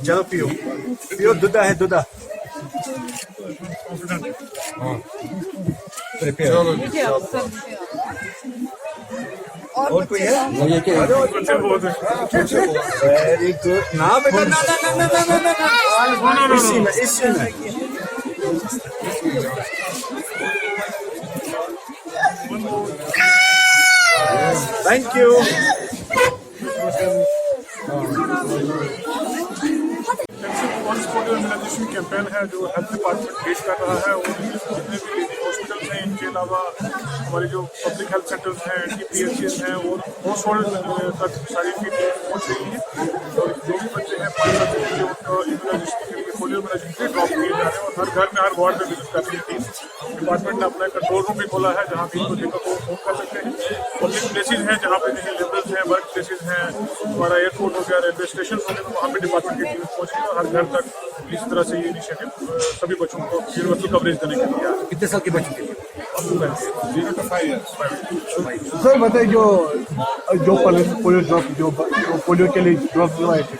चलो पियो पियो, दूधा है दूधा। और कोई है? Very good. ना बेटा ना ना ना ना ना ना ना, इसी में इसी में। Thank you. इम्यूनाइजेशन कैंपेन है जो हेल्थ डिपार्टमेंट पेश कर रहा है, और जितने भी हॉस्पिटल हैं इनके अलावा हमारे जो पब्लिक हेल्थ सेंटर्स हैं, DPHs हैं, और हाउस होल्ड तक सारी टीम पहुँच रही है। और जो भी बच्चे हैं 5 साल से नीचे उनका इम्यूनाइजेशन के लिए पोलियो इम्यूनाइजेशन के ड्रॉप किए जा रहे हैं, और हर घर में हर वार्ड में विजिट कर रही है टीम। डिपार्टमेंट ने अपना कंट्रोल रूम भी खोला है जहाँ भी इनको दिक्कत हो फोन कर सकते हैं। पब्लिक प्लेसेज हैं जहाँ पे जैसे लेबर्स हैं, वर्क प्लेसेज हैं, हमारा एयरपोर्ट हो गया, रेलवे स्टेशन हो गए, तो वहाँ पे डिपार्टमेंट की टीम पहुँच रही है, और हर घर तक इस तरह से ये इनिशिएटिव सभी बच्चों को यूनिवर्सल कवरेज देने के लिए। कितने साल के बच्चे थे? 0 to 5 years। सर बताइए, जो पोलियो ड्रॉप जो पोलियो के लिए ड्रॉप जो आए थे,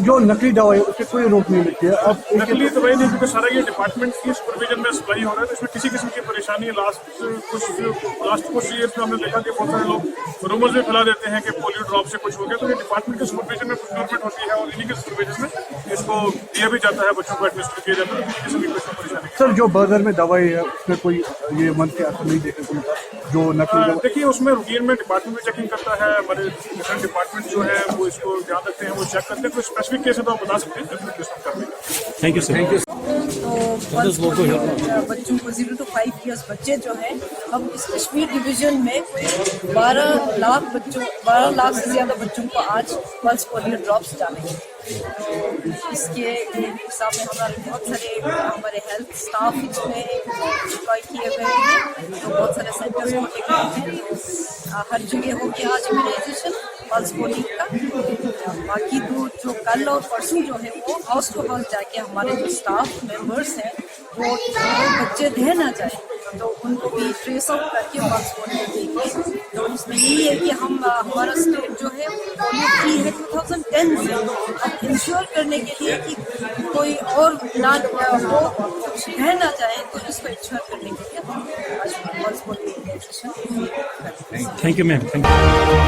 जो नकली दवाई उससे कोई रोक नहीं लगती है। अब नकली दवाई नहीं, क्योंकि सारा ये डिपार्टमेंट की सुपरविजन में सप्लाई हो रहा है, तो इसमें किसी किस्म की परेशानी लास्ट कुछ ईयर्स में हमने देखा कि बहुत सारे लोग रूमर्स में फैला देते हैं कि पोलियो ड्रॉप से कुछ हो गया। तो ये डिपार्टमेंट के सुपरविजन में प्रोक्योरमेंट होती है, और इन्हीं के सुपरविजन में इसको दिया भी जाता है, बच्चों को एडमिनिस्टर किया जाता है। तो किसी की कोई परेशानी सर जो बाजार में दवाई है उसमें कोई ये मन के असर नहीं देखने को मिलता जो नकली दवाई? देखिए, उसमें रूटीन में डिपार्टमेंट भी चेकिंग करता है, हमारे डिफरेंट डिपार्टमेंट जो है वो इसको ध्यान रखते हैं, वो चेक करते हैं। कोई स्पेसिफिक केस है तो आप बता सकते हैं, कर देंगे। Thank you sir. Thank you. बच्चों को 0 to 5 years बच्चे जो हैं, हम इस कश्मीर डिवीजन में कोई 12 लाख से ज़्यादा बच्चों को आज पल्स पोलियो ड्रॉप्स डालेंगे। इसके हिसाब में बहुत सारे हमारे हेल्थ स्टाफ इसमें डिप्लॉय किए गए हैं, तो बहुत सारे सेंटर्स खोले गए हैं, हर जगह हो गया आज इम्यूनाइजेशन पल्स पोलियो का। बाकी जो कल और परसों जो है वो हाउस टू हाउस जाके हमारे जो स्टाफ मेंबर्स हैं वो बच्चे रह ना जाए तो उनको भी ट्रेस आउट करके पल्स पोलियो देंगे। तो उसमें यही है कि हमारा स्टेट जो है पोलियो फ्री है 2010 से। अब इंश्योर करने के लिए कि कोई और ना हो रह ना जाए, तो इसको इंश्योर करने के लिए हम आज pulse polio. Thank you ma'am. Thank you.